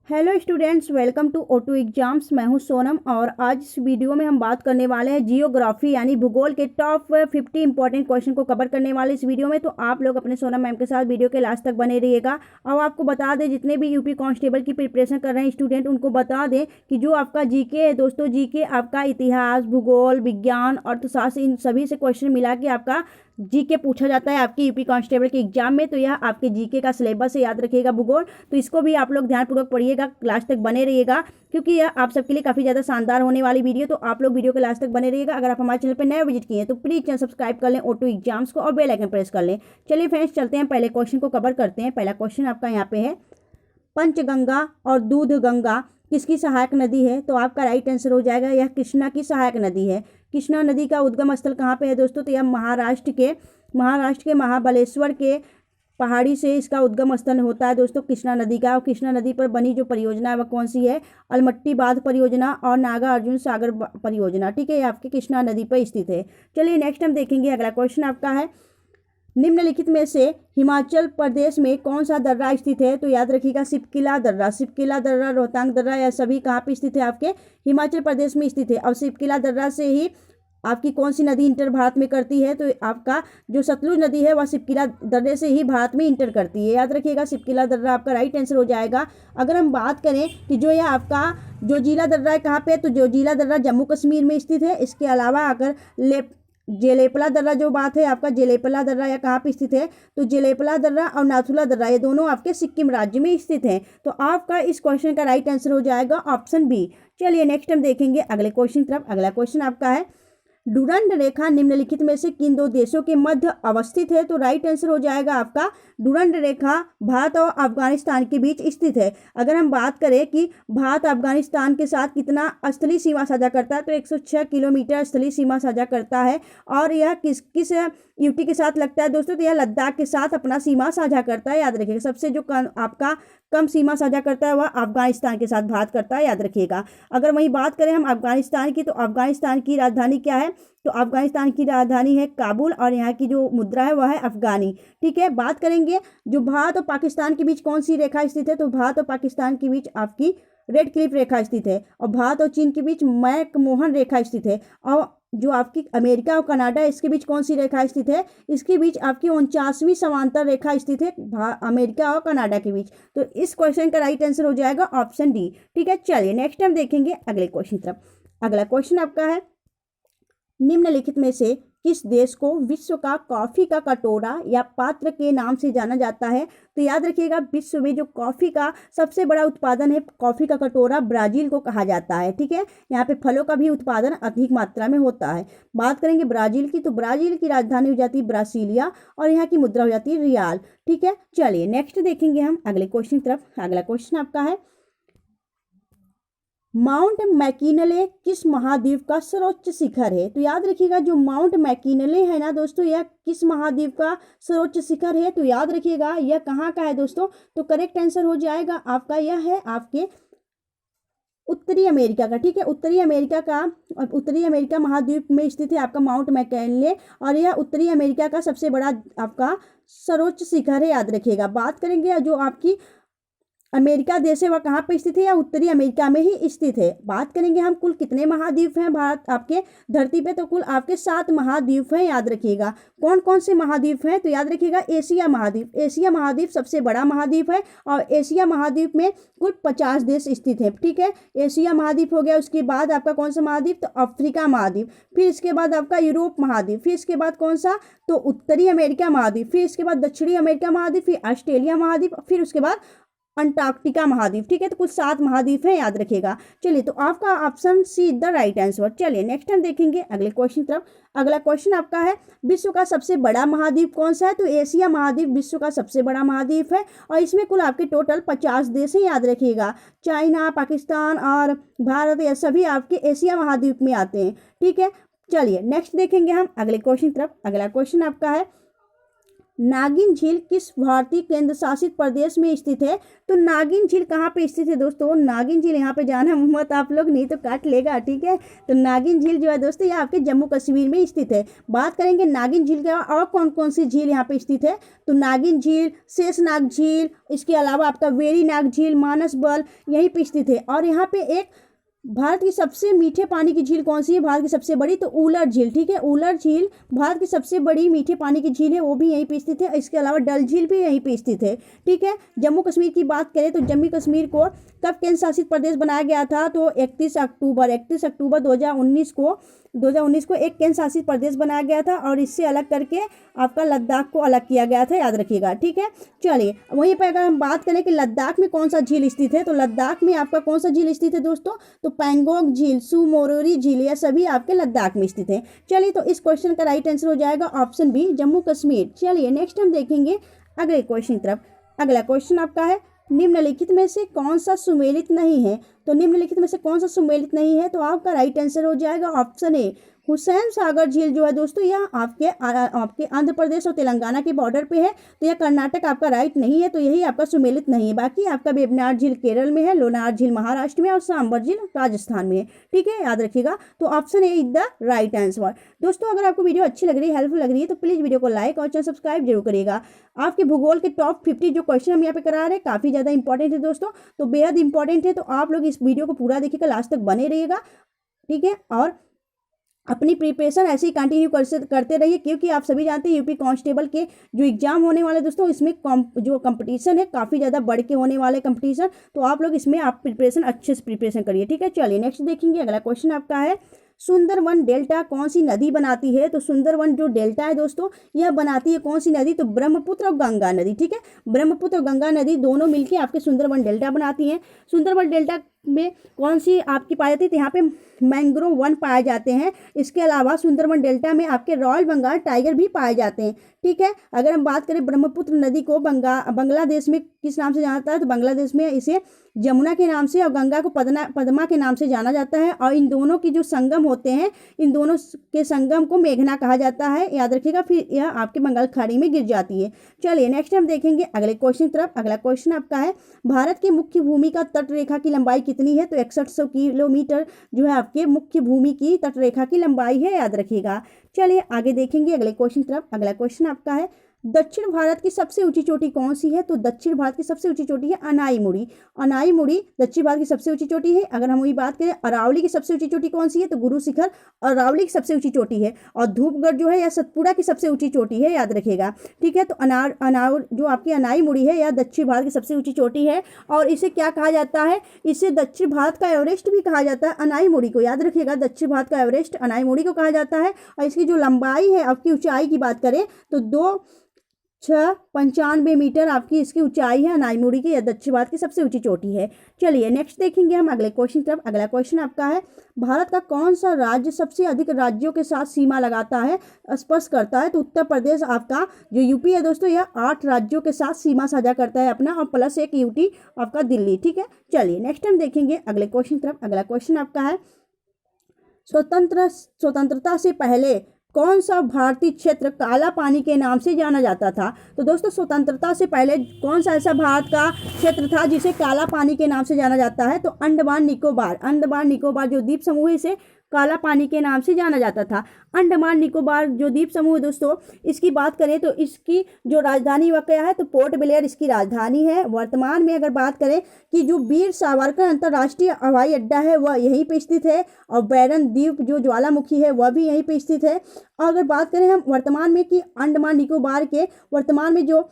Hello students, welcome to O2 exams. मैं हूं सोनम और आज इस वीडियो में हम बात करने वाले हैं जियोग्राफी यानी भूगोल के टॉप 50 इंपॉर्टेंट क्वेश्चन को कवर करने वाले इस वीडियो में। तो आप लोग अपने सोनम मैम के साथ वीडियो के लास्ट तक बने रहिएगा। और आपको बता दें, जितने भी यूपी कांस्टेबल की प्रिपरेशन कर रहे हैं स्टूडेंट, उनको बता दें कि जो आपका जीके है दोस्तों, जीके आपका इतिहास, भूगोल, विज्ञान, अर्थशास्त्र, इन सभी से क्वेश्चन मिला के आपका जीके पूछा जाता है आपकी यूपी कांस्टेबल के एग्जाम में। तो यह आपके जीके का सिलेबस है, याद रखिएगा भूगोल। तो इसको भी आप लोग ध्यानपूर्वक पढ़िएगा, लास्ट तक बने रहिएगा, क्योंकि यह आप सबके लिए काफ़ी ज़्यादा शानदार होने वाली वीडियो। तो आप लोग वीडियो के लास्ट तक बने रहिएगा। अगर आप हमारे चैनल पर नए विजिट किए हैं तो प्लीज़ चैनल सब्सक्राइब कर लें O2 एग्जाम्स को और बेल आइकन प्रेस कर लें। चलिए फ्रेंड्स, चलते हैं, पहले क्वेश्चन को कवर करते हैं। पहला क्वेश्चन आपका यहाँ पे है, पंचगंगा और दूध गंगा किसकी सहायक नदी है? तो आपका राइट आंसर हो जाएगा यह कृष्णा की सहायक नदी है। कृष्णा नदी का उद्गम स्थल कहाँ पे है दोस्तों? तो यह महाराष्ट्र के महाबलेश्वर के पहाड़ी से इसका उद्गम स्थल होता है दोस्तों, कृष्णा नदी का। और कृष्णा नदी पर बनी जो परियोजना है वह कौन सी है? अलमट्टी बांध परियोजना और नागा अर्जुन सागर परियोजना। ठीक है, ये आपकी कृष्णा नदी पर स्थित है। चलिए नेक्स्ट हम देखेंगे, अगला क्वेश्चन आपका है, निम्नलिखित में से हिमाचल प्रदेश में कौन सा दर्रा स्थित है? तो याद रखिएगा सिपकिला दर्रा। सिपकिला दर्रा, रोहतांग दर्रा, यह सभी कहाँ पे स्थित है? आपके हिमाचल प्रदेश में स्थित है। और सिपकिला दर्रा से ही आपकी कौन सी नदी इंटर भारत में करती है? तो आपका जो सतलुज नदी है वह सिपकिला दर्रे से ही भारत में इंटर करती है। याद रखिएगा सिपकिला दर्रा आपका राइट आंसर हो जाएगा। अगर हम बात करें कि जो यह आपका जोजिला दर्रा है कहाँ पे? तो जोजिला दर्रा जम्मू कश्मीर में स्थित है। इसके अलावा अगर जेलेपला दर्रा जो बात है आपका, जेलेपला दर्रा या कहाँ पे स्थित है? तो जेलेपला दर्रा और नाथुला दर्रा ये दोनों आपके सिक्किम राज्य में स्थित हैं। तो आपका इस क्वेश्चन का राइट आंसर हो जाएगा ऑप्शन बी। चलिए नेक्स्ट हम देखेंगे अगले क्वेश्चन तरफ। अगला क्वेश्चन आपका है, डुरंड रेखा निम्नलिखित में से किन दो देशों के मध्य अवस्थित है? तो राइट आंसर हो जाएगा आपका डुरंड रेखा भारत और अफगानिस्तान के बीच स्थित है। अगर हम बात करें कि भारत अफगानिस्तान के साथ कितना स्थलीय सीमा साझा करता है, तो 106 किलोमीटर स्थलीय सीमा साझा करता है। और यह किस किस यूटी के साथ लगता है दोस्तों? तो यह लद्दाख के साथ अपना सीमा साझा करता है। याद रखिएगा सबसे जो आपका कम सीमा साझा करता है वह अफगानिस्तान के साथ भारत करता है, याद रखिएगा। अगर वहीं बात करें हम अफगानिस्तान की, तो अफगानिस्तान की राजधानी क्या है? तो अफगानिस्तान की राजधानी है काबुल और यहाँ की जो मुद्रा है वह है अफगानी। ठीक है, बात करेंगे जो भारत और पाकिस्तान के बीच कौन सी रेखा स्थित है? तो भारत और पाकिस्तान के बीच आपकी रेड क्लिफ रेखा स्थित है। और भारत और चीन के बीच मैकमोहन रेखा स्थित है। और जो आपकी अमेरिका और कनाडा इसके बीच कौन सी रेखा स्थित है? इसके बीच आपकी 49वीं समांतर रेखा स्थित है अमेरिका और कनाडा के बीच। तो इस क्वेश्चन का राइट आंसर हो जाएगा ऑप्शन डी। ठीक है, चलिए नेक्स्ट हम देखेंगे अगले क्वेश्चन तरफ। अगला क्वेश्चन आपका है, निम्नलिखित में से किस देश को विश्व का कॉफी का कटोरा या पात्र के नाम से जाना जाता है? तो याद रखिएगा विश्व में जो कॉफी का सबसे बड़ा उत्पादन है, कॉफी का कटोरा, ब्राजील को कहा जाता है। ठीक है, यहाँ पे फलों का भी उत्पादन अधिक मात्रा में होता है। बात करेंगे ब्राजील की, तो ब्राजील की राजधानी हो जाती है ब्रासीलिया और यहाँ की मुद्रा हो जाती है रियाल। ठीक है, चलिए नेक्स्ट देखेंगे हम अगले क्वेश्चन तरफ। अगला क्वेश्चन आपका है, माउंट मैकिनले किस महाद्वीप का सर्वोच्च शिखर है? तो याद रखिएगा जो माउंट मैकिनले है ना दोस्तों, यह किस महाद्वीप का सर्वोच्च शिखर है? तो याद रखिएगा यह कहाँ का है दोस्तों? तो करेक्ट आंसर हो जाएगा आपका यह है आपके उत्तरी अमेरिका का। ठीक है, उत्तरी अमेरिका महाद्वीप में स्थित है आपका माउंट मैकिनले और यह उत्तरी अमेरिका का सबसे बड़ा आपका सर्वोच्च शिखर है, याद रखिएगा। बात करेंगे जो आपकी अमेरिका देश है वह कहाँ पे स्थित है? या उत्तरी अमेरिका में ही स्थित है। बात करेंगे हम कुल कितने महाद्वीप हैं भारत आपके धरती पे? तो कुल आपके 7 महाद्वीप हैं, याद रखिएगा। कौन कौन से महाद्वीप हैं? तो याद रखिएगा एशिया महाद्वीप। एशिया महाद्वीप सबसे बड़ा महाद्वीप है और एशिया महाद्वीप में कुल 50 देश स्थित है। ठीक है, एशिया महाद्वीप हो गया। उसके बाद आपका कौन सा महाद्वीप? तो अफ्रीका महाद्वीप। फिर इसके बाद आपका यूरोप महाद्वीप। फिर इसके बाद कौन सा? तो उत्तरी अमेरिका महाद्वीप। फिर इसके बाद दक्षिणी अमेरिका महाद्वीप। फिर ऑस्ट्रेलिया महाद्वीप। फिर उसके बाद अंटार्कटिका महाद्वीप। ठीक है, तो कुल 7 महाद्वीप हैं, याद रखिएगा। चलिए, तो आपका option see the right answer. चलिए नेक्स्ट हम देखेंगे अगले क्वेश्चन तरफ। अगला क्वेश्चन आपका है, विश्व का सबसे बड़ा महाद्वीप कौन सा है? तो एशिया महाद्वीप विश्व का सबसे बड़ा महाद्वीप है और इसमें कुल आपके टोटल 50 देश हैं, याद रखिएगा। चाइना, पाकिस्तान और भारत ये सभी आपके एशिया महाद्वीप में आते हैं। ठीक है, चलिए नेक्स्ट देखेंगे हम अगले क्वेश्चन तरफ। अगला क्वेश्चन आपका है, नागिन झील किस भारतीय केंद्र शासित प्रदेश में स्थित है? तो नागिन झील कहाँ पे स्थित है दोस्तों? नागिन झील यहाँ पे जाना मत आप लोग, नहीं तो काट लेगा, ठीक है। तो नागिन झील जो है दोस्तों ये आपके जम्मू कश्मीर में स्थित है। बात करेंगे नागिन झील के और कौन कौन सी झील यहाँ पे स्थित है, तो नागिन झील, शेषनाग झील, इसके अलावा आपका वेरीनाग झील, मानस बल यहीं पे स्थित है। और यहाँ पे एक भारत की सबसे मीठे पानी की झील कौन सी है? भारत की सबसे बड़ी, तो उलर झील, ठीक है। उलर झील भारत की सबसे बड़ी मीठे पानी की झील है, वो भी यहीं पे स्थित है। इसके अलावा डल झील भी यहीं पे स्थित है, ठीक है। जम्मू कश्मीर की बात करें तो जम्मू कश्मीर को कब केंद्र शासित प्रदेश बनाया गया था? तो 31 अक्टूबर 2019 को एक केंद्र शासित प्रदेश बनाया गया था और इससे अलग करके आपका लद्दाख को अलग किया गया था, याद रखिएगा, ठीक है। चलिए वहीं पर अगर हम बात करें कि लद्दाख में कौन सा झील स्थित है, तो लद्दाख में आपका कौन सा झील स्थित है दोस्तों? तो पैंगोंग झील, सुमोरोरी झील, यह सभी आपके लद्दाख में स्थित है। चलिए तो इस क्वेश्चन का राइट आंसर हो जाएगा ऑप्शन बी, जम्मू कश्मीर। चलिए नेक्स्ट हम देखेंगे अगले क्वेश्चन की तरफ। अगला क्वेश्चन आपका है, निम्नलिखित में से कौन सा सुमेलित नहीं है? तो निम्नलिखित में से कौन सा सुमेलित नहीं है? तो आपका राइट आंसर हो जाएगा ऑप्शन ए, हुसैन सागर झील जो है दोस्तों यह आपके आंध्र प्रदेश और तेलंगाना के बॉर्डर पे है, तो यह कर्नाटक आपका राइट नहीं है, तो यही आपका सुमेलित नहीं है। बाकी आपका वेबनाड झील केरल में है, लोनार झील महाराष्ट्र में और सांबर झील राजस्थान में है, ठीक है, याद रखिएगा। तो option A is the right answer. दोस्तों अगर आपको वीडियो अच्छी लग रही है, हेल्पफुल लग रही है, तो प्लीज़ वीडियो को लाइक और चैनल सब्सक्राइब जरूर करिएगा। आपके भूगोल के टॉप 50 जो क्वेश्चन हम यहाँ पे करा रहे हैं काफ़ी ज़्यादा इंपॉर्टेंट है दोस्तों, तो बेहद इंपॉर्टेंट है, तो आप लोग इस वीडियो को पूरा देखिएगा, लास्ट तक बने रहिएगा, ठीक है। और अपनी प्रिपरेशन ऐसे ही कंटिन्यू करते रहिए, क्योंकि आप सभी जानते हैं यूपी कांस्टेबल के जो एग्जाम होने वाले दोस्तों, इसमें जो कंपटीशन है काफ़ी ज़्यादा बढ़ के होने वाले कंपटीशन, तो आप लोग इसमें आप प्रिपरेशन अच्छे से प्रिपरेशन करिए, ठीक है। चलिए नेक्स्ट देखेंगे। अगला क्वेश्चन आपका है, सुंदरवन डेल्टा कौन सी नदी बनाती है? तो सुंदरवन जो डेल्टा है दोस्तों यह बनाती है कौन सी नदी? तो ब्रह्मपुत्र और गंगा नदी, ठीक है। ब्रह्मपुत्र और गंगा नदी दोनों मिलकर आपके सुंदरवन डेल्टा बनाती हैं। सुंदरवन डेल्टा में कौन सी आपकी पाई जाती है? तो यहाँ पे मैंग्रोव वन पाए जाते हैं। इसके अलावा सुंदरवन डेल्टा में आपके रॉयल बंगाल टाइगर भी पाए जाते हैं, ठीक है। अगर हम बात करें ब्रह्मपुत्र नदी को बांग्लादेश में किस नाम से जाना जाता है? तो बांग्लादेश में इसे यमुना के नाम से और गंगा को पद्मा के नाम से जाना जाता है। और इन दोनों की जो संगम होते हैं, इन दोनों के संगम को मेघना कहा जाता है, याद रखिएगा। फिर यह आपके बंगाल खाड़ी में गिर जाती है। चलिए नेक्स्ट हम देखेंगे अगले क्वेश्चन की तरफ। अगला क्वेश्चन आपका है, भारत की मुख्य भूमि का तट रेखा की लंबाई कितनी है? तो 6100 किलोमीटर जो है आपके मुख्य भूमि की तट रेखा की लंबाई है, याद रखिएगा। चलिए आगे देखेंगे अगले क्वेश्चन की तरफ। अगला क्वेश्चन आपका है, दक्षिण भारत की सबसे ऊंची चोटी कौन सी है? तो दक्षिण भारत की सबसे ऊंची चोटी है अनाईमुड़ी। अनाईमुड़ी दक्षिण भारत की सबसे ऊंची चोटी है। अगर हम वही बात करें अरावली की सबसे ऊंची चोटी कौन सी है? तो गुरु शिखर अरावली की सबसे ऊंची चोटी है। और धूपगढ़ जो है या सतपुड़ा की सबसे ऊंची चोटी है, याद रखिएगा, ठीक है। तो अनार जो आपकी अनाईमुड़ी है यह दक्षिण भारत की सबसे ऊंची चोटी है। और इसे क्या कहा जाता है? इसे दक्षिण भारत का एवरेस्ट भी कहा जाता है, अनाईमुड़ी को, याद रखिएगा। दक्षिण भारत का एवरेस्ट अनाईमुड़ी को कहा जाता है। और इसकी जो लंबाई है, आपकी ऊंचाई की बात करें तो 295 मीटर आपकी इसकी ऊंचाई है अनाईमुड़ी की, या दक्षिण भारत की सबसे ऊंची चोटी है। चलिए नेक्स्ट देखेंगे हम अगले क्वेश्चन की तरफ। अगला क्वेश्चन आपका है, भारत का कौन सा राज्य सबसे अधिक राज्यों के साथ सीमा लगाता है, स्पर्श करता है? तो उत्तर प्रदेश आपका जो यूपी है दोस्तों यह 8 राज्यों के साथ सीमा साझा करता है अपना, और प्लस एक यूटी आपका दिल्ली, ठीक है। चलिए नेक्स्ट हम देखेंगे अगले क्वेश्चन की तरफ। अगला क्वेश्चन आपका है, स्वतंत्रता से पहले कौन सा भारतीय क्षेत्र काला पानी के नाम से जाना जाता था? तो दोस्तों स्वतंत्रता से पहले कौन सा ऐसा भारत का क्षेत्र था जिसे काला पानी के नाम से जाना जाता है? तो अंडमान निकोबार जो द्वीप समूह है इसे काला पानी के नाम से जाना जाता था। अंडमान निकोबार जो द्वीप समूह है दोस्तों, इसकी बात करें तो इसकी जो राजधानी वह क्या है? तो पोर्ट ब्लेयर इसकी राजधानी है। वर्तमान में अगर बात करें कि जो वीर सावरकर अंतर्राष्ट्रीय हवाई अड्डा है वह यहीं पे स्थित है, और बैरन द्वीप जो ज्वालामुखी है वह भी यहीं पे स्थित है। और अगर बात करें हम वर्तमान में कि अंडमान निकोबार के वर्तमान में जो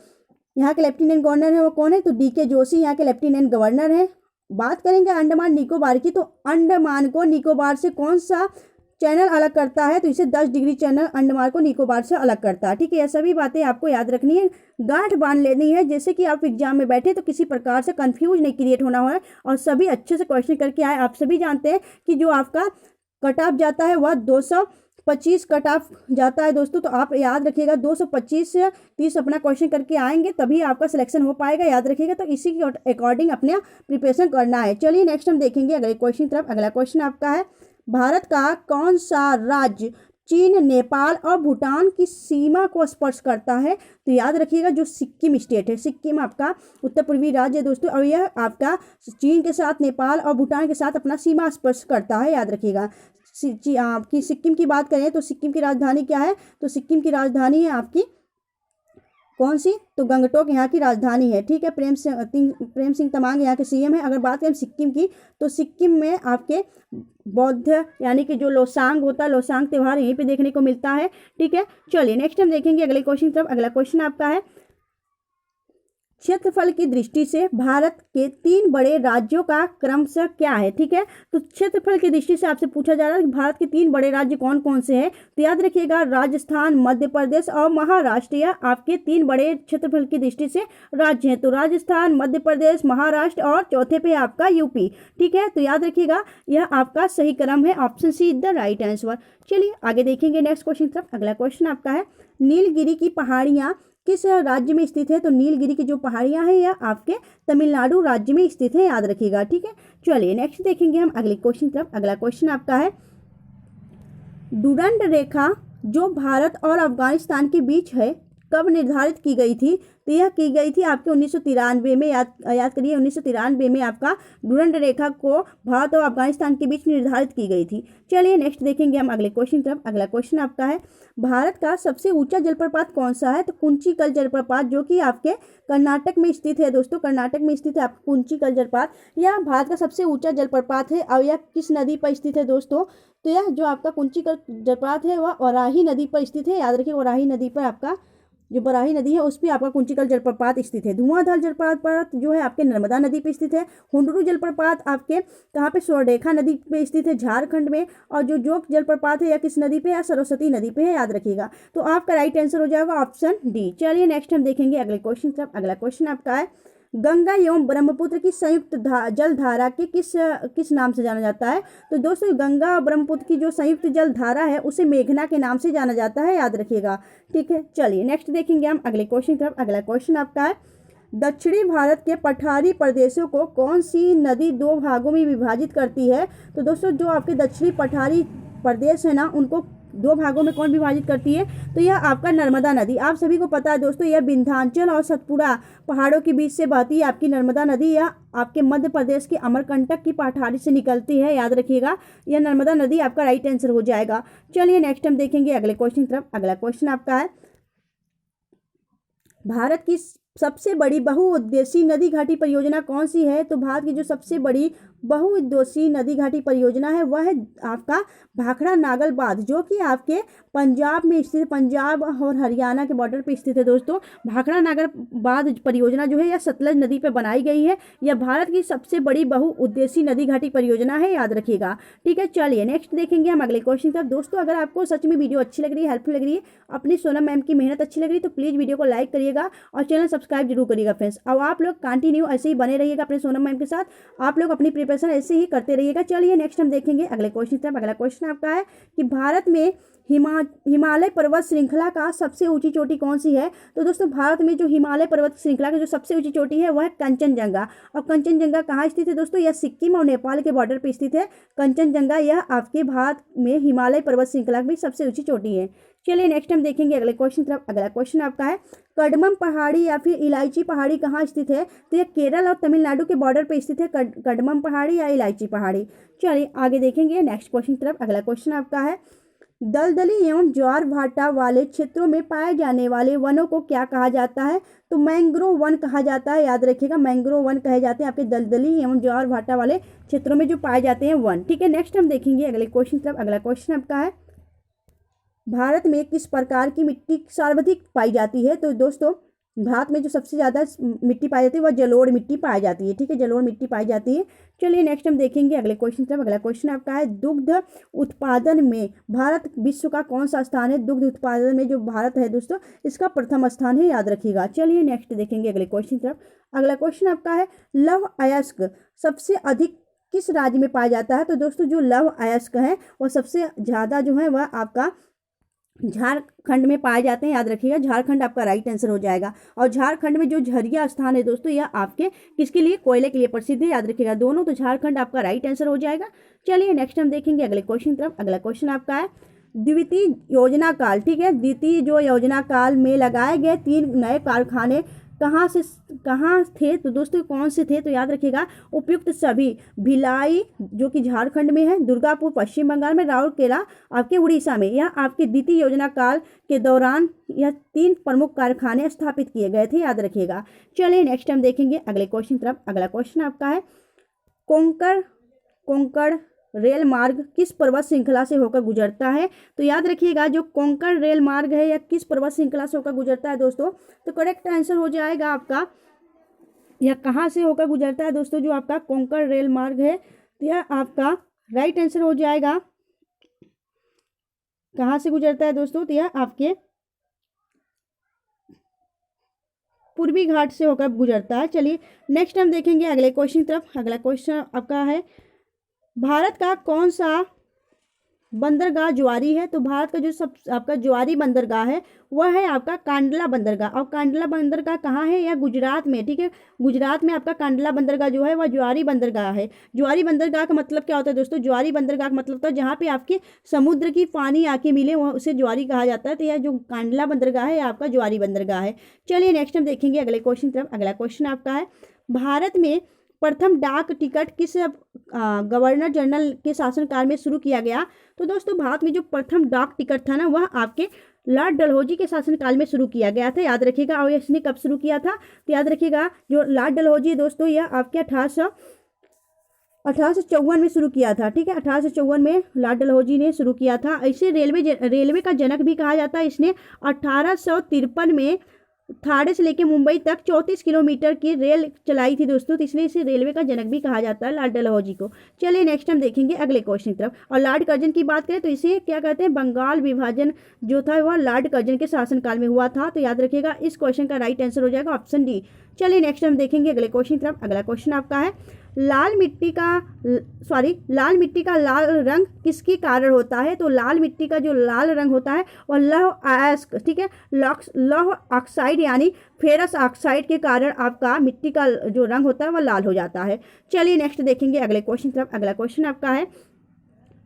यहाँ के लेफ्टिनेंट गवर्नर है वो कौन है? तो DK जोशी यहाँ के लेफ्टिनेंट गवर्नर हैं। बात करेंगे अंडमान निकोबार की, तो अंडमान को निकोबार से कौन सा चैनल अलग करता है? तो इसे 10 डिग्री चैनल अंडमान को निकोबार से अलग करता है, ठीक है। यह सभी बातें आपको याद रखनी है, गांठ बांध लेनी है, जैसे कि आप एग्जाम में बैठे तो किसी प्रकार से कंफ्यूज नहीं क्रिएट होना है, और सभी अच्छे से क्वेश्चन करके आए। आप सभी जानते हैं कि जो आपका कट ऑफ जाता है वह 225 कट ऑफ जाता है दोस्तों, तो आप याद रखिएगा 225 से 30 अपना क्वेश्चन करके आएंगे तभी आपका सिलेक्शन हो पाएगा, याद रखिएगा। तो इसी के अकॉर्डिंग अपना प्रिपरेशन करना है। चलिए नेक्स्ट हम देखेंगे अगले क्वेश्चन की तरफ। अगला क्वेश्चन आपका है, भारत का कौन सा राज्य चीन, नेपाल और भूटान की सीमा को स्पर्श करता है? तो याद रखिएगा जो सिक्किम स्टेट है, सिक्किम आपका उत्तर पूर्वी राज्य है दोस्तों, और यह आपका चीन के साथ, नेपाल और भूटान के साथ अपना सीमा स्पर्श करता है, याद रखिएगा। आपकी सिक्किम की बात करें तो सिक्किम की राजधानी क्या है? तो सिक्किम की राजधानी है आपकी कौन सी? तो गंगटोक यहाँ की राजधानी है, ठीक है। प्रेम सिंह तमांग यहाँ के सीएम है। अगर बात करें सिक्किम की तो सिक्किम में आपके बौद्ध यानी कि जो लोसांग होता है, लोसांग त्यौहार यहीं पे देखने को मिलता है, ठीक है। चलिए नेक्स्ट हम देखेंगे अगले क्वेश्चन तरफ। अगला क्वेश्चन आपका है, क्षेत्रफल की दृष्टि से भारत के 3 बड़े राज्यों का क्रमशः क्या है? ठीक है, तो क्षेत्रफल की दृष्टि से आपसे पूछा जा रहा है कि भारत के 3 बड़े राज्य कौन कौन से हैं? तो याद रखिएगा राजस्थान, मध्य प्रदेश और महाराष्ट्र, यह आपके 3 बड़े क्षेत्रफल की दृष्टि से राज्य हैं। तो राजस्थान, मध्य प्रदेश, महाराष्ट्र और चौथे पे आपका यूपी, ठीक है। तो याद रखिएगा यह आपका सही क्रम है, option C is the right answer. चलिए आगे देखेंगे नेक्स्ट क्वेश्चन तरफ। अगला क्वेश्चन आपका है, नीलगिरी की पहाड़ियां किस राज्य में स्थित है? तो नीलगिरी की जो पहाड़ियां हैं यह आपके तमिलनाडु राज्य में स्थित है, याद रखिएगा, ठीक है। चलिए नेक्स्ट देखेंगे हम अगले क्वेश्चन तरफ। अगला क्वेश्चन आपका है, डुरंड रेखा जो भारत और अफगानिस्तान के बीच है कब निर्धारित की गई थी? तो यह की गई थी आपके 1993 में, याद करिए 1993 में आपका डुरंड रेखा को भारत और अफगानिस्तान के बीच निर्धारित की गई थी। चलिए नेक्स्ट देखेंगे हम अगले क्वेश्चन तरफ। अगला क्वेश्चन आपका है, भारत का सबसे ऊंचा जलप्रपात कौन सा है? तो कुंचिकल जलप्रपात, जो कि आपके कर्नाटक में स्थित है दोस्तों, कर्नाटक में स्थित है आपका कुंचिकल जलप्रपात। यह भारत का सबसे ऊंचा जलप्रपात है और यह किस नदी पर स्थित है दोस्तों? तो यह जो आपका कुंचिकल जलप्रपात है वह वराही नदी पर स्थित है, याद रखिए वराही नदी पर आपका जो बराही नदी है उस पर आपका कुंचिकल जलप्रपात स्थित है। धुआंधार जलप्रपात जो है आपके नर्मदा नदी पे स्थित है। हुंडरू जलप्रपात आपके कहाँ पे? स्वर्णरेखा नदी पे स्थित है, झारखंड में। और जो जोग जलप्रपात है या किस नदी पे? या सरस्वती नदी पे है, याद रखिएगा। तो आपका राइट आंसर हो जाएगा ऑप्शन डी। चलिए नेक्स्ट हम देखेंगे अगले क्वेश्चन तरफ। अगला क्वेश्चन आपका है, गंगा एवं ब्रह्मपुत्र की संयुक्त जलधारा के किस नाम से जाना जाता है? तो दोस्तों गंगा और ब्रह्मपुत्र की जो संयुक्त जलधारा है उसे मेघना के नाम से जाना जाता है, याद रखिएगा, ठीक है। चलिए नेक्स्ट देखेंगे हम अगले क्वेश्चन तरफ। अगला क्वेश्चन आपका है, दक्षिणी भारत के पठारी प्रदेशों को कौन सी नदी 2 भागों में विभाजित करती है? तो दोस्तों जो आपके दक्षिणी पठारी प्रदेश है ना उनको 2 भागों में कौन विभाजित करती है? तो यह आपका नर्मदा नदी। आप सभी को पता है दोस्तों यह विंध्याचल और सतपुड़ा पहाड़ों के बीच से बहती है आपकी नर्मदा नदी। यह आपके मध्य प्रदेश के अमरकंटक की पठारी से निकलती है, याद रखिएगा यह नर्मदा नदी आपका राइट आंसर हो जाएगा। चलिए नेक्स्ट हम देखेंगे अगले क्वेश्चन तरफ। अगला क्वेश्चन आपका है, भारत की सबसे बड़ी बहुउद्देशीय नदी घाटी परियोजना कौन सी है? तो भारत की जो सबसे बड़ी बहुउद्देशीय नदी घाटी परियोजना है वह है आपका भाखड़ा नागल बांध, जो कि आपके पंजाब में स्थित है, पंजाब और हरियाणा के बॉर्डर पे स्थित है दोस्तों। भाखड़ा नागल बांध परियोजना जो है यह सतलज नदी पे बनाई गई है। यह भारत की सबसे बड़ी बहुउद्देशीय नदी घाटी परियोजना है, याद रखिएगा, ठीक है। चलिए नेक्स्ट देखेंगे हम अगले क्वेश्चन तरफ। दोस्तों अगर आपको सच में वीडियो अच्छी लग रही है, हेल्पफुल लग रही है, अपनी सोनम मैम की मेहनत अच्छी लग रही है तो प्लीज़ वीडियो को लाइक करिएगा और चैनल सब्सक्राइब जरूर करिएगा फ्रेंड्स। अब आप लोग कंटिन्यू ऐसे ही बने रहिएगा अपने सोनम मैम के साथ, आप लोग अपनी प्रिपरेशन ऐसे ही करते रहिएगा। चलिए नेक्स्ट हम देखेंगे अगले क्वेश्चन तरफ। अगला क्वेश्चन आपका है कि भारत में हिमालय पर्वत श्रृंखला का सबसे ऊंची चोटी कौन सी है? तो दोस्तों भारत में जो हिमालय पर्वत श्रृंखला की जो सबसे ऊंची चोटी है वह है कंचनजंगा। और कंचनजंगा कहाँ स्थित है दोस्तों? यह सिक्किम और नेपाल के बॉर्डर पर स्थित है कंचनजंगा। यह आपके भारत में हिमालय पर्वत श्रृंखला की सबसे ऊंची चोटी है। चलिए नेक्स्ट हम देखेंगे अगले क्वेश्चन तरफ। अगला क्वेश्चन आपका है, कड़मम पहाड़ी या फिर इलायची पहाड़ी कहाँ स्थित है? तो यह केरल और तमिलनाडु के बॉर्डर पर स्थित है कड़मम पहाड़ी या इलायची पहाड़ी। चलिए आगे देखेंगे नेक्स्ट क्वेश्चन तरफ। अगला क्वेश्चन आपका है, दलदली एवं ज्वार भाटा वाले क्षेत्रों में पाए जाने वाले वनों को क्या कहा जाता है? तो मैंग्रोव वन कहा जाता है, याद रखिएगा मैंग्रोव वन कहे जाते हैं आपके दलदली एवं ज्वार भाटा वाले क्षेत्रों में जो पाए जाते हैं वन, ठीक है। नेक्स्ट हम देखेंगे अगले क्वेश्चन तरफ। अगला क्वेश्चन आपका है, भारत में किस प्रकार की मिट्टी सर्वाधिक पाई जाती है? तो दोस्तों भारत में जो सबसे ज़्यादा मिट्टी पाई जाती है वह जलोढ़ मिट्टी पाई जाती है, ठीक है, जलोढ़ मिट्टी पाई जाती है। चलिए नेक्स्ट हम देखेंगे अगले क्वेश्चन तरफ। अगला क्वेश्चन आपका है, दुग्ध उत्पादन में भारत विश्व का कौन सा स्थान है? दुग्ध उत्पादन में जो भारत है दोस्तों इसका प्रथम स्थान है, याद रखिएगा। चलिए नेक्स्ट देखेंगे अगले क्वेश्चन तरफ। अगला क्वेश्चन आपका है, लौह अयस्क सबसे अधिक किस राज्य में पाया जाता है? तो दोस्तों जो लौह अयस्क है वह सबसे ज़्यादा जो है वह आपका झारखंड में पाए जाते हैं, याद रखिएगा झारखंड आपका राइट आंसर हो जाएगा। और झारखंड में जो झरिया स्थान है दोस्तों यह आपके किसके लिए? कोयले के लिए प्रसिद्ध है, याद रखिएगा दोनों। तो झारखंड आपका राइट आंसर हो जाएगा। चलिए नेक्स्ट हम देखेंगे अगले क्वेश्चन तरफ। अगला क्वेश्चन आपका है, द्वितीय योजना काल, ठीक है, द्वितीय जो योजना काल में लगाए गए 3 नए कारखाने कहाँ थे, तो दोस्तों कौन से थे, तो याद रखिएगा उपयुक्त सभी, भिलाई जो कि झारखंड में है, दुर्गापुर पश्चिम बंगाल में, राउरकेला आपके उड़ीसा में। यह आपके द्वितीय योजना काल के दौरान यह 3 प्रमुख कारखाने स्थापित किए गए थे, याद रखिएगा। चलिए नेक्स्ट हम देखेंगे अगले क्वेश्चन तरफ। अगला क्वेश्चन आपका है कोंकण रेल मार्ग किस पर्वत श्रृंखला से होकर गुजरता है, तो याद रखिएगा जो कोंकण रेल मार्ग है यह किस पर्वत श्रृंखला से होकर गुजरता है दोस्तों, तो करेक्ट आंसर हो जाएगा आपका, यह कहाँ से होकर गुजरता है दोस्तों, जो आपका कोंकण रेल मार्ग है, तो यह आपका राइट आंसर हो जाएगा, कहाँ से गुजरता है दोस्तों, तो यह आपके पूर्वी घाट से होकर गुजरता है। चलिए नेक्स्ट हम देखेंगे अगले क्वेश्चन तरफ। अगला क्वेश्चन आपका है भारत का कौन सा बंदरगाह ज्वारी है, तो भारत का जो सब आपका ज्वारी बंदरगाह है वह है आपका कांडला बंदरगाह। और कांडला बंदरगाह कहाँ है, यह गुजरात में, ठीक है, गुजरात में आपका कांडला बंदरगाह जो है वह ज्वारी बंदरगाह है। ज्वारी बंदरगाह का मतलब क्या होता है दोस्तों, ज्वारी बंदरगाह का मतलब होता है जहाँ पे आपके समुद्र की पानी आके मिले वह उसे ज्वारी कहा जाता है। तो यह जो कांडला बंदरगाह है आपका ज्वारी बंदरगाह है। चलिए नेक्स्ट हम देखेंगे अगले क्वेश्चन तरफ। अगला क्वेश्चन आपका है भारत में प्रथम डाक टिकट किस गवर्नर जनरल के शासनकाल में शुरू किया गया, तो दोस्तों भारत में जो प्रथम डाक टिकट था ना वह आपके लॉर्ड डलहौजी के शासनकाल में शुरू किया गया था, याद रखिएगा। और इसने कब शुरू किया था, तो याद रखिएगा जो लॉर्ड डलहौजी दोस्तों यह आपके 1854 में शुरू किया था, ठीक है, 1854 में लॉर्ड डलहौजी ने शुरू किया था। इसे रेलवे का जनक भी कहा जाता है। इसने 1853 में थाने से लेके मुंबई तक 34 किलोमीटर की रेल चलाई थी दोस्तों, तो इसलिए इसे रेलवे का जनक भी कहा जाता है लॉर्ड डलहौजी को। चलिए नेक्स्ट हम देखेंगे अगले क्वेश्चन की तरफ। और लॉर्ड कर्जन की बात करें तो इसे क्या कहते हैं, बंगाल विभाजन जो था वह लॉर्ड कर्जन के शासनकाल में हुआ था। तो याद रखिएगा इस क्वेश्चन का राइट आंसर हो जाएगा ऑप्शन डी। चलिए नेक्स्ट हम देखेंगे अगले क्वेश्चन की तरफ। अगला क्वेश्चन आपका है लाल मिट्टी का लाल रंग किसके कारण होता है, तो लाल मिट्टी का जो लाल रंग होता है वह लौह अयस्क, ठीक है, लौह ऑक्साइड यानी फेरस ऑक्साइड के कारण आपका मिट्टी का जो रंग होता है वह लाल हो जाता है। चलिए नेक्स्ट देखेंगे अगले क्वेश्चन तरफ। अगला क्वेश्चन आपका है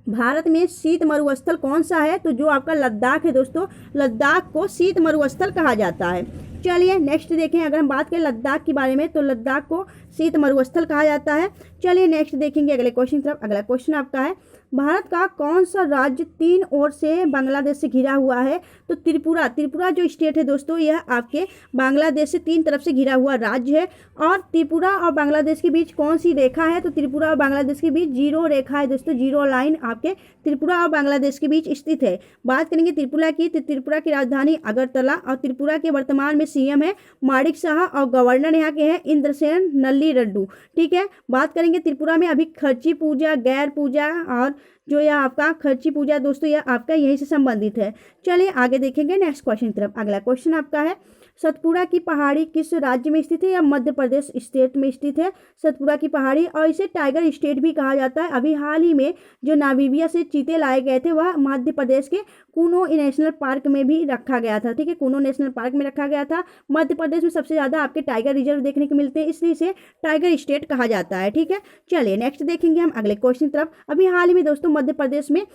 भारत में शीत मरुस्थल कौन सा है, तो जो आपका लद्दाख है दोस्तों, लद्दाख को शीत मरुस्थल कहा जाता है। चलिए नेक्स्ट देखें, अगर हम बात करें लद्दाख के बारे में तो लद्दाख को शीत मरुस्थल कहा जाता है। चलिए नेक्स्ट देखेंगे अगले क्वेश्चन तरफ। अगला क्वेश्चन आपका है भारत का कौन सा राज्य 3 ओर से बांग्लादेश से घिरा हुआ है, तो त्रिपुरा जो स्टेट है दोस्तों यह आपके बांग्लादेश से 3 तरफ से घिरा हुआ राज्य है। और त्रिपुरा और बांग्लादेश के बीच कौन सी रेखा है, तो त्रिपुरा और बांग्लादेश के बीच जीरो रेखा है दोस्तों, जीरो लाइन आपके त्रिपुरा और बांग्लादेश के बीच स्थित है। बात करेंगे त्रिपुरा की, तो त्रिपुरा की राजधानी अगरतला और त्रिपुरा के वर्तमान में सीएम है माणिक शाह और गवर्नर यहाँ के हैं इंद्रसेन नल्ली रेड्डी, ठीक है। बात करेंगे त्रिपुरा में अभी खर्ची पूजा, गैर पूजा और जो यह आपका खर्ची पूजा दोस्तों यह आपका यहीं से संबंधित है। चलिए आगे देखेंगे नेक्स्ट क्वेश्चन तरफ। अगला क्वेश्चन आपका है सतपुड़ा की पहाड़ी किस राज्य में स्थित है, या मध्य प्रदेश स्टेट में स्थित है सतपुड़ा की पहाड़ी, और इसे टाइगर स्टेट भी कहा जाता है। अभी हाल ही में जो नामीबिया से चीते लाए गए थे वह मध्य प्रदेश के कूनो नेशनल पार्क में भी रखा गया था, ठीक है, कूनो नेशनल पार्क में रखा गया था। मध्य प्रदेश में सबसे ज़्यादा आपके टाइगर रिजर्व देखने को मिलते हैं, इसलिए इसे टाइगर स्टेट कहा जाता है, ठीक है। चलिए नेक्स्ट देखेंगे हम अगले क्वेश्चन तरफ। अभी हाल ही में दोस्तों मध्य प्रदेश में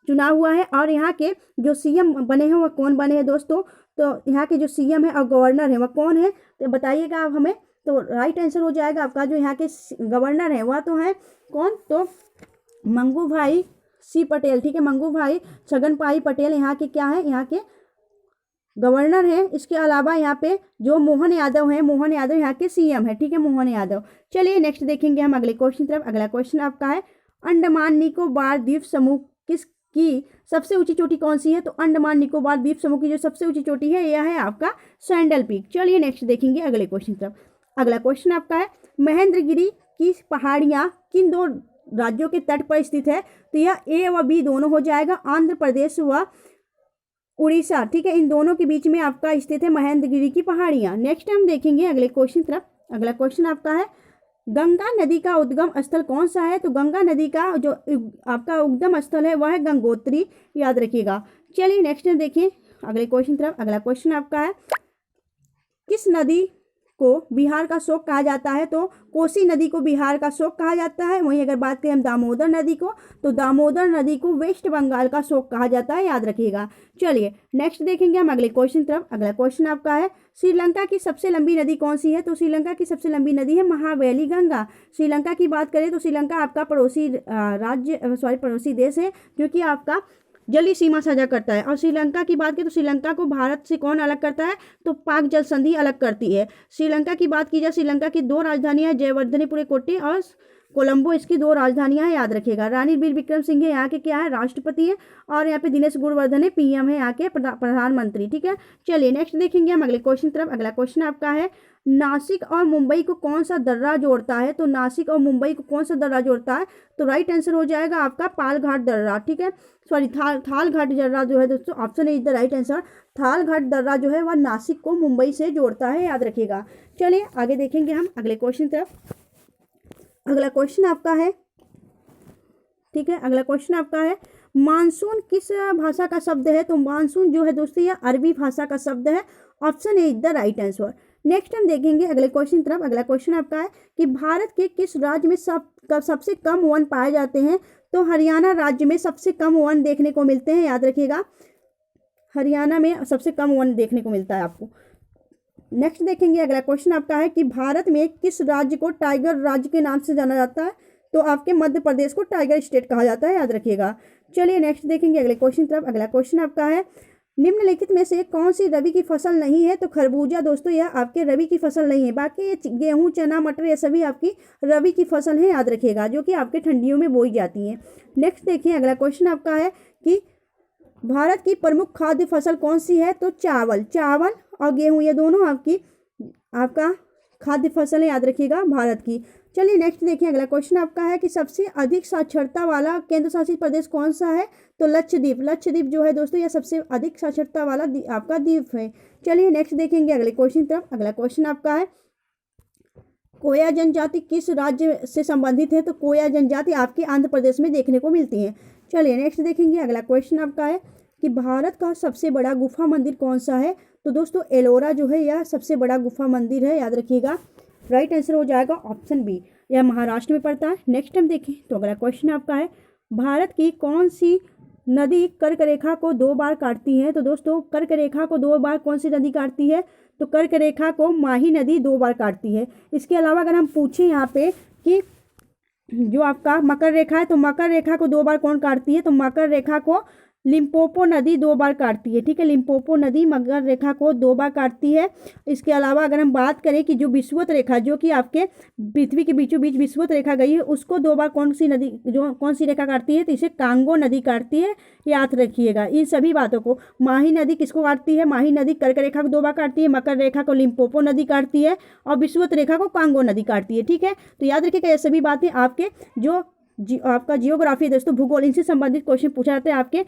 चुनाव हुआ है और यहाँ के जो सीएम बने हैं वह कौन बने हैं दोस्तों, तो यहाँ के जो सीएम है और गवर्नर है वह कौन है, तो बताइएगा आप हमें। तो राइट आंसर हो जाएगा आपका जो यहाँ के गवर्नर है वह तो है कौन, तो मंगू भाई सी पटेल, ठीक है, मंगू भाई छगन भाई पटेल यहाँ के क्या है, यहाँ के गवर्नर हैं। इसके अलावा यहाँ पे जो मोहन यादव हैं, मोहन यादव यहाँ के सीएम है, ठीक है, मोहन यादव। चलिए नेक्स्ट देखेंगे हम अगले क्वेश्चन तरफ। अगला क्वेश्चन आपका है अंडमान निकोबार द्वीप समूह की सबसे ऊंची चोटी कौन सी है, तो अंडमान निकोबार द्वीप समूह की जो सबसे ऊंची चोटी है यह है आपका सैंडल पीक। चलिए नेक्स्ट देखेंगे अगले क्वेश्चन तरफ। अगला क्वेश्चन आपका है महेंद्रगिरी की पहाड़ियां किन 2 राज्यों के तट पर स्थित है, तो यह ए व बी दोनों हो जाएगा, आंध्र प्रदेश व उड़ीसा, ठीक है, इन दोनों के बीच में आपका स्थित है महेंद्रगिरी की पहाड़ियां। नेक्स्ट हम देखेंगे अगले क्वेश्चन तरफ। अगला क्वेश्चन आपका है गंगा नदी का उद्गम स्थल कौन सा है, तो गंगा नदी का जो आपका उद्गम स्थल है वह है गंगोत्री, याद रखिएगा। चलिए नेक्स्ट देखें अगले क्वेश्चन तरफ। अगला क्वेश्चन आपका है किस नदी को बिहार का शोक कहा जाता है तो कोसी नदी को बिहार का शोक कहा जाता है। वहीं अगर बात करें हम दामोदर नदी को, तो दामोदर नदी को वेस्ट बंगाल का शोक कहा जाता है, याद रखिएगा। चलिए नेक्स्ट देखेंगे हम अगले क्वेश्चन तरफ। अगला क्वेश्चन आपका है श्रीलंका की सबसे लंबी नदी कौन सी है? तो श्रीलंका की सबसे लंबी नदी है महावेली गंगा। श्रीलंका की बात करें तो श्रीलंका आपका पड़ोसी देश है जो कि आपका जलीय सीमा साझा करता है। और श्रीलंका की बात करें तो श्रीलंका को भारत से कौन अलग करता है? तो पाक जल संधि अलग करती है। श्रीलंका की बात की जाए, श्रीलंका की 2 राजधानियां जयवर्धनेपुरे कोट्टे और कोलंबो, इसकी 2 राजधानियां हैं, याद रखिएगा। रानी वीर विक्रम सिंह यहाँ के क्या है? राष्ट्रपति है। और यहाँ पे दिनेश गुणवर्धन है, पीएम है, यहाँ के प्रधानमंत्री। ठीक है, चलिए नेक्स्ट देखेंगे हम अगले क्वेश्चन तरफ। अगला क्वेश्चन आपका है नासिक और मुंबई को कौन सा दर्रा जोड़ता है? तो नासिक और मुंबई को कौन सा दर्रा जोड़ता है? तो राइट आंसर हो जाएगा आपका पालघाट दर्रा। ठीक है, सॉरी थालघाट दर्रा जो है दोस्तों, option A is the right answer. Thalghat दर्रा जो है वह नासिक को मुंबई से जोड़ता है, याद रखिएगा। चलिए आगे देखेंगे हम अगले क्वेश्चन तरफ। अगला क्वेश्चन आपका है, ठीक है, अगला क्वेश्चन आपका है मानसून किस भाषा का शब्द है? तो मानसून जो है दोस्तों यह अरबी भाषा का शब्द है, option A is the right answer. Next हम देखेंगे अगले क्वेश्चन तरफ। अगला क्वेश्चन आपका है कि भारत के किस राज्य में सबसे कम वन पाए जाते हैं? तो हरियाणा राज्य में सबसे कम वन देखने को मिलते हैं, याद रखिएगा। हरियाणा में सबसे कम वन देखने को मिलता है आपको। नेक्स्ट देखेंगे अगला क्वेश्चन आपका है कि भारत में किस राज्य को टाइगर राज्य के नाम से जाना जाता है? तो आपके मध्य प्रदेश को टाइगर स्टेट कहा जाता है, याद रखिएगा। चलिए नेक्स्ट देखेंगे अगले क्वेश्चन तरफ। अगला क्वेश्चन आपका है निम्नलिखित में से कौन सी रबी की फसल नहीं है? तो खरबूजा दोस्तों यह आपके रबी की फसल नहीं है। बाकी ये गेहूं, चना, मटर ये सभी आपकी रबी की फसल है, याद रखिएगा, जो कि आपके ठंडियों में बोई जाती हैं। नेक्स्ट देखिए अगला क्वेश्चन आपका है कि भारत की प्रमुख खाद्य फसल कौन सी है? तो चावल और गेहूं ये दोनों आपका खाद्य फसल है, याद रखिएगा, भारत की। चलिए नेक्स्ट देखिए अगला क्वेश्चन आपका है कि सबसे अधिक साक्षरता वाला केंद्र शासित प्रदेश कौन सा है? तो लक्षद्वीप जो है दोस्तों यह सबसे अधिक साक्षरता वाला आपका द्वीप है। चलिए नेक्स्ट देखेंगे अगले क्वेश्चन तरफ। अगला क्वेश्चन आपका है कोया जनजाति किस राज्य से संबंधित है? तो कोया जनजाति आपके आंध्र प्रदेश में देखने को मिलती है। चलिए नेक्स्ट देखेंगे अगला क्वेश्चन आपका है कि भारत का सबसे बड़ा गुफा मंदिर कौन सा है? तो दोस्तों एलोरा जो है यह सबसे बड़ा गुफा मंदिर है, याद रखिएगा। राइट आंसर हो जाएगा ऑप्शन बी, यह महाराष्ट्र में पड़ता है। नेक्स्ट हम देखें तो अगला क्वेश्चन आपका है भारत की कौन सी नदी कर्क रेखा को 2 बार काटती है? तो दोस्तों कर्क रेखा को 2 बार कौन सी नदी काटती है? तो कर्क रेखा को माही नदी 2 बार काटती है। इसके अलावा अगर हम पूछें यहाँ पे कि जो आपका मकर रेखा है, तो मकर रेखा को 2 बार कौन काटती है? तो मकर रेखा को लिम्पोपो नदी 2 बार काटती है। ठीक है, लिम्पोपो नदी मकर रेखा को 2 बार काटती है। इसके अलावा अगर हम बात करें कि जो विषुवत रेखा जो कि आपके पृथ्वी के बीचों बीच विषुवत रेखा गई है, उसको 2 बार कौन सी रेखा काटती है? तो इसे कांगो नदी काटती है, याद रखिएगा इन सभी बातों को। माही नदी किसको काटती है? माही नदी कर्क रेखा को 2 बार काटती है, मकर रेखा को लिम्पोपो नदी काटती है और विषुवत रेखा को कांगो नदी काटती है। ठीक है, तो याद रखिएगा ये सभी बातें आपके जो आपका जियोग्राफी दोस्तों, भूगोल, इनसे संबंधित क्वेश्चन पूछा जाता है आपके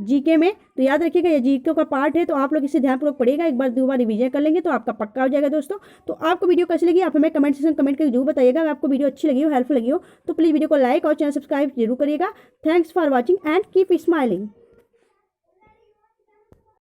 जीके में। तो याद रखिएगा ये जीके का पार्ट है, तो आप लोग इसे ध्यानपूर्वक पढ़िएगा। एक बार 2 बार रिवीजन कर लेंगे तो आपका पक्का हो जाएगा दोस्तों। तो आपको वीडियो कैसी लगी आप हमें कमेंट सेक्शन कमेंट करके जरूर बताइएगा। अगर आपको वीडियो अच्छी लगी हो, हेल्पफुल लगी हो, तो प्लीज़ वीडियो को लाइक और चैनल सब्सक्राइब जरूर करिएगा। Thanks for watching and keep smiling.